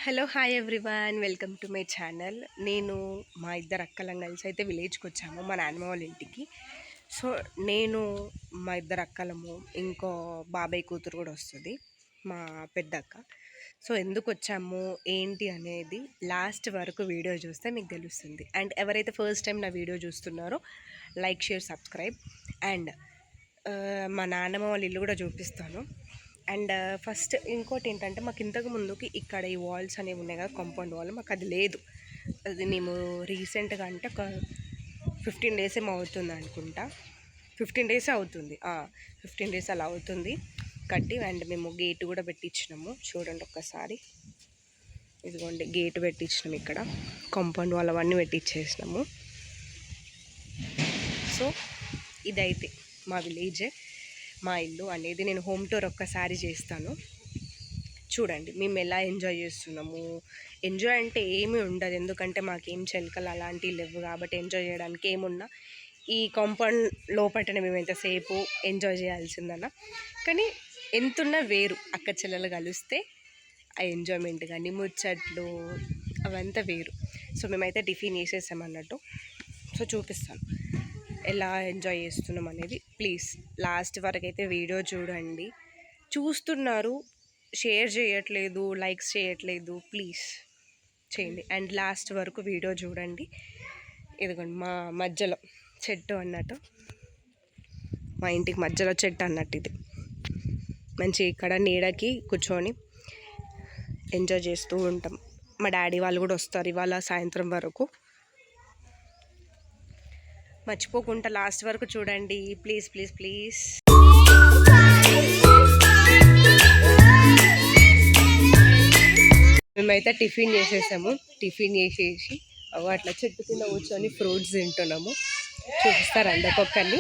Hello hi everyone, welcome to my channel. నేను మా ఇద్దరు అక్కలం కలిసి అయితే విలేజ్కి వచ్చాము, మా నాన్నమ్మ వాళ్ళ ఇంటికి. సో నేను మా ఇద్దరు అక్కలము, ఇంకో బాబాయ్ కూతురు కూడా వస్తుంది, మా పెద్దక్క. సో ఎందుకు వచ్చాము ఏంటి అనేది లాస్ట్ వరకు వీడియో చూస్తే మీకు తెలుస్తుంది. అండ్ ఎవరైతే ఫస్ట్ టైం నా వీడియో చూస్తున్నారో లైక్, షేర్, సబ్స్క్రైబ్. అండ్ మా నాన్నమ్మ వాళ్ళ ఇల్లు కూడా చూపిస్తాను. అండ్ ఫస్ట్ ఇంకోటి ఏంటంటే, మాకు ఇంతకు ముందుకి ఇక్కడ ఈ వాల్స్ అనేవి ఉన్నాయి కదా, కాంపౌండ్ వాల్, మాకు అది లేదు. అది మేము రీసెంట్గా అంటే ఒక 15 days ఏమో అవుతుంది అనుకుంటా, 15 days అవుతుంది, 15 days అలా అవుతుంది కట్టి. అండ్ మేము గేట్ కూడా పెట్టించినాము, చూడండి ఒక్కసారి, ఇదిగోండి గేట్ పెట్టించినాము, ఇక్కడ కాంపౌండ్ వాల్ అవన్నీ పెట్టించేసినాము. సో ఇదైతే మా విలేజ్, మా ఇల్లు అనేది. నేను హోమ్ టూర్ ఒక్కసారి చేస్తాను, చూడండి మేము ఎలా ఎంజాయ్ చేస్తున్నాము. ఎంజాయ్ అంటే ఏమీ ఉండదు, ఎందుకంటే మాకేం చెలకలు అలాంటివి లేవు కాబట్టి ఎంజాయ్ చేయడానికి ఏమున్నా ఈ కాంపౌండ్ లోపలనే మేము ఎంతసేపు ఎంజాయ్ చేయాల్సిందన్న. కానీ ఎంతున్నా వేరు, అక్క చెల్లెలు కలిస్తే ఆ ఎంజాయ్మెంట్ కానీ ముచ్చట్లు అవంతా వేరు. సో మేమైతే టిఫిన్ చేసేసామన్నట్టు. సో చూపిస్తాను ఎలా ఎంజాయ్ చేస్తున్నాం అనేది. ప్లీజ్ లాస్ట్ వరకు అయితే వీడియో చూడండి. చూస్తున్నారు, షేర్ చేయట్లేదు, లైక్స్ చేయట్లేదు, ప్లీజ్ చేయండి. అండ్ లాస్ట్ వరకు వీడియో చూడండి. ఇదిగోండి మా మధ్యలో చెట్టు అన్నట్టు, మా ఇంటికి మధ్యలో చెట్టు అన్నట్టు ఇది. మంచి ఇక్కడ నీడకి కూర్చొని ఎంజాయ్ చేస్తూ ఉంటాం. మా డాడీ వాళ్ళు కూడా వస్తారు ఇవాళ సాయంత్రం వరకు. మర్చిపోకుండా లాస్ట్ వరకు చూడండి, ప్లీజ్ ప్లీజ్ ప్లీజ్. మేమైతే టిఫిన్ చేసేసాము, టిఫిన్ చేసేసి అట్లా చెట్టు కింద కూర్చొని ఫ్రూట్స్ తింటున్నాము. చూపిస్తారండి, ఒక్కొక్కరిని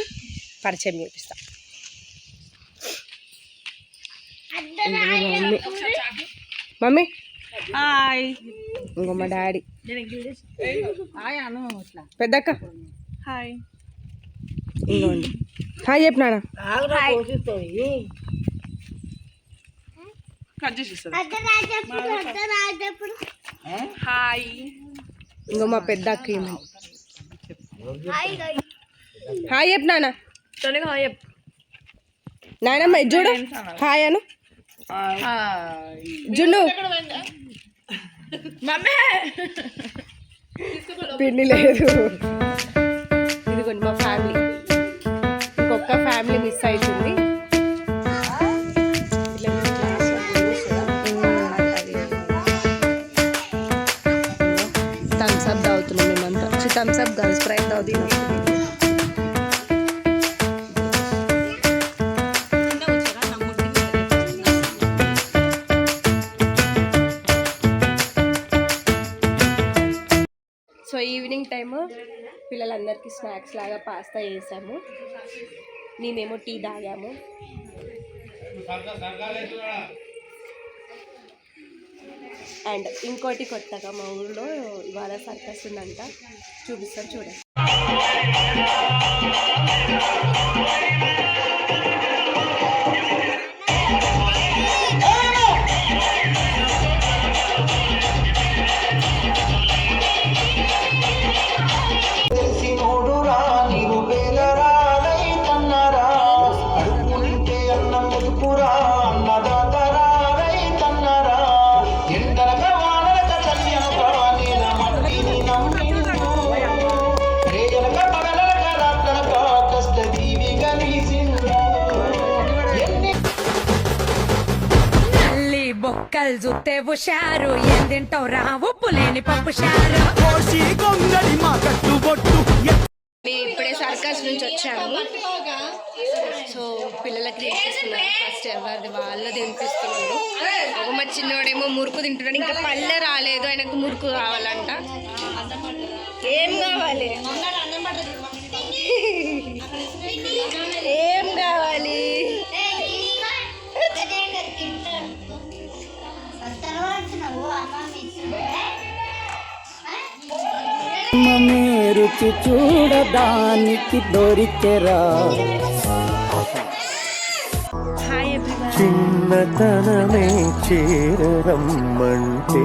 పరిచయం చేపిస్తాం. మమ్మీ హాయ్, ఇంకో మా డాడీ, పెద్దక్క హాయ్, ఇంకోండి హాయ్ చెప్పినా హాయ్. ఇంకో మా పెద్ద అక్క హాయ్ చెప్పినా నాయనమ్మ చూడు హాయ్ అను జున్ను పిల్లి లేదు. ఇదిగోండి మా ఫ్యామిలీ, ఇంకొక ఫ్యామిలీ మిస్ అవుతుంది. థమ్స్అప్ తాగుతున్నాం మేమంతా, థమ్స్అప్ కాదు స్ప్రైట్ తాగుతున్నాం. సో ఈవినింగ్ టైము పిల్లలందరికీ స్నాక్స్ లాగా పాస్తా చేసాము, మేమేమో టీ తాగాము. అండ్ ఇంకోటి కొత్తగా మా ఊళ్ళో ఇవాళ సర్కస్ ఉందంట, చూపిస్తాను చూడండి. బొక్కలు చూస్తే హుషారు, ఏం తింటావు రా ఉప్పు లేని పప్పు షారు. మేము ఇప్పుడే సర్కస్ నుంచి వచ్చాము. సో పిల్లలకి తినిపిస్తున్నారు, ఫస్ట్ ఎవరిది వాళ్ళు తినిపిస్తున్నారు. మా చిన్నోడేమో మురుకు తింటున్నాడు, ఇంకా పళ్ళే రాలేదు, ఆయనకు మురుకు కావాలంట. ఏం కావాలి, ఏం కావాలి? రుచి చూడడానికి దొరికెరా. హాయ్ ఎవ్రీవన్, చిన్నతనమే చేరరమ్మంటే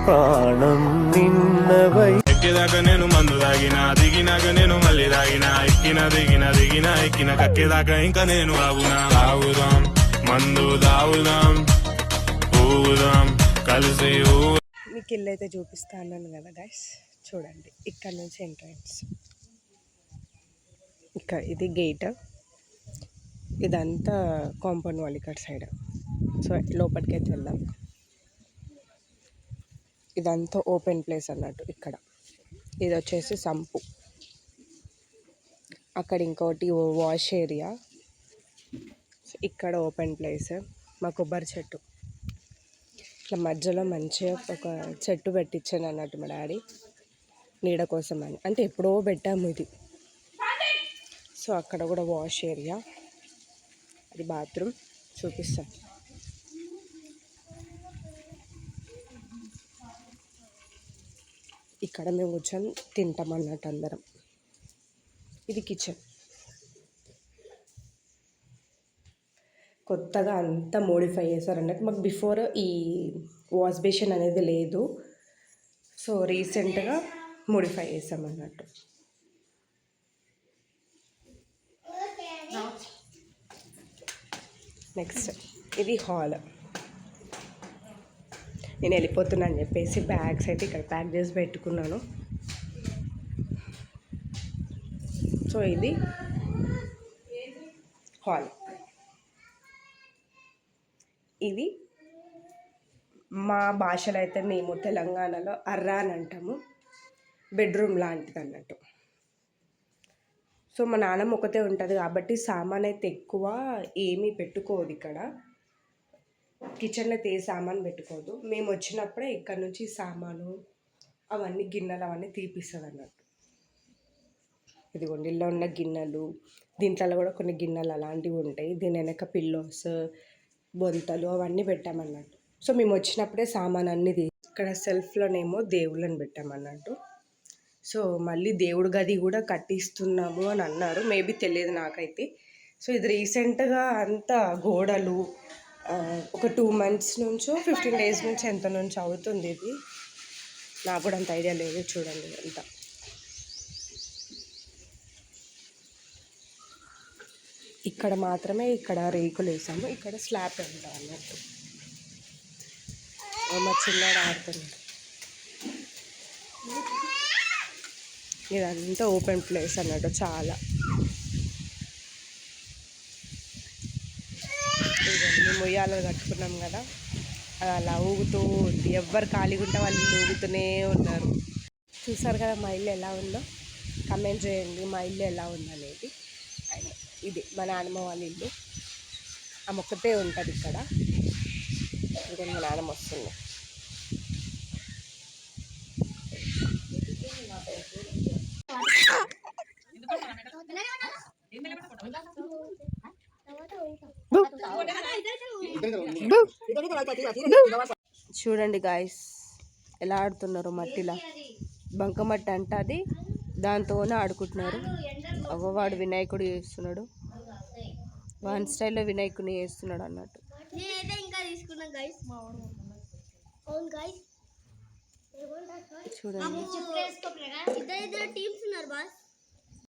ప్రాణం నిన్నవై ఎక్కేదాకా నేను మందు తాగినా దిగినాక నేను మళ్ళీ తాగినా ఎక్కిన కక్కేదాకా ఇంకా నేను ఆగునా తాగుదాం మందు తాగుదాం ఊగుదాం కలిసి మీకు ఇల్లు అయితే చూపిస్తా అన్నాను కదా గైస్, చూడండి ఇక్కడ నుంచి ఎంట్రన్స్, ఇక్కడ ఇది గేట్, ఇదంతా కాంపౌండ్ వాళ్ళు ఇక్కడ సైడ్. సో లోపలికి అయితే వెళ్దాం. ఇదంతా ఓపెన్ ప్లేస్ అన్నట్టు. ఇక్కడ ఇది వచ్చేసి సంపు, అక్కడ ఇంకోటి వాష్ ఏరియా, ఇక్కడ ఓపెన్ ప్లేస్. మా కొబ్బరి చెట్టు ఇట్లా మధ్యలో మంచిగా ఒక చెట్టు పెట్టించాను అన్నట్టు మా డాడీ నీడ కోసం అని, అంటే ఎప్పుడో పెట్టాము ఇది. సో అక్కడ కూడా వాష్ ఏరియా, అది బాత్రూమ్ చూపిస్తాను. ఇక్కడ మేము కూర్చొని తింటాం అన్నట్టు అందరం. ఇది కిచెన్. కొత్తగా అంతా మోడిఫై చేశారు అన్నట్టు. మాకు బిఫోర్ ఈ వాష్ బేసిన్ అనేది లేదు, సో రీసెంట్గా మోడిఫై చేసాం అన్నట్టు. నెక్స్ట్ ఇది హాల్. నేను వెళ్ళిపోతున్నా అని చెప్పేసి బ్యాగ్స్ అయితే ఇక్కడ ప్యాక్ చేసి పెట్టుకున్నాను. సో ఇది హాల్. ఇది మా భాషలో అయితే మేము తెలంగాణలో అర్రా అని అంటాము, బెడ్రూమ్ లాంటిది అన్నట్టు. సో మా నాన్నమ్మ ఒకతే ఉంటుంది కాబట్టి సామాన్ అయితే ఎక్కువ ఏమీ పెట్టుకోదు. ఇక్కడ కిచెన్లో అయితే ఏ సామాన్ పెట్టుకోదు. మేము వచ్చినప్పుడే ఇక్కడ నుంచి సామాను అవన్నీ గిన్నెలు అవన్నీ తీపిస్తుంది అన్నట్టు. ఇదిగోండి ఇల్లు ఉన్న గిన్నెలు, దీంట్లో కూడా కొన్ని గిన్నెలు అలాంటివి ఉంటాయి. దీని వెనక పిల్లోస్, బొంతలు అవన్నీ పెట్టామన్నట్టు. సో మేము వచ్చినప్పుడే సామాన్ అన్నీ ఇక్కడ సెల్ఫ్లోనేమో దేవుళ్ళని పెట్టామన్నట్టు. సో మళ్ళీ దేవుడి గది కూడా కట్టిస్తున్నాము అని అన్నారు, మేబీ తెలియదు నాకైతే. సో ఇది రీసెంట్గా అంతా గోడలు ఒక 2 months నుంచో 15 days నుంచి ఎంత నుంచి అవుతుంది. ఇది నాకు కూడా అంత ఐడియా లేదు. చూడండి అంతా ఇక్కడ మాత్రమే ఇక్కడ రేకులు వేసాము, ఇక్కడ స్లాబ్ ఉంటాం అన్నట్టు. మా చిన్నాడు ఆడుతున్నాడు. ఇదంతా ఓపెన్ ప్లేస్ అన్నట్టు చాలా. మేము ఉయ్యాలు కట్టుకున్నాం కదా, అది అలా ఊగుతూ ఉంది. ఎవ్వరు ఖాళీగా ఉంటే వాళ్ళు ఊగుతూనే ఉన్నారు. చూసారు కదా మా ఇల్లు ఎలా ఉందో, కమెంట్ చేయండి మా ఇల్లు ఎలా ఉందనేది. అండ్ ఇది మా నాన్నమ్మ వాళ్ళ ఇల్లు, ఆ మొక్కతే ఉంటుంది ఇక్కడ. ఇంకా మా నాన్నమ్మ వస్తుంది. చూడండి గాయస్ ఎలా ఆడుతున్నారు మట్టిలా. బంకమట్టి అంట అది, దాంతోనే ఆడుకుంటున్నారు. అవ్వవాడు వినాయకుడు చేస్తున్నాడు, వాన్ స్టైల్లో వినాయకుడిని చేస్తున్నాడు అన్నట్టు. చూడండి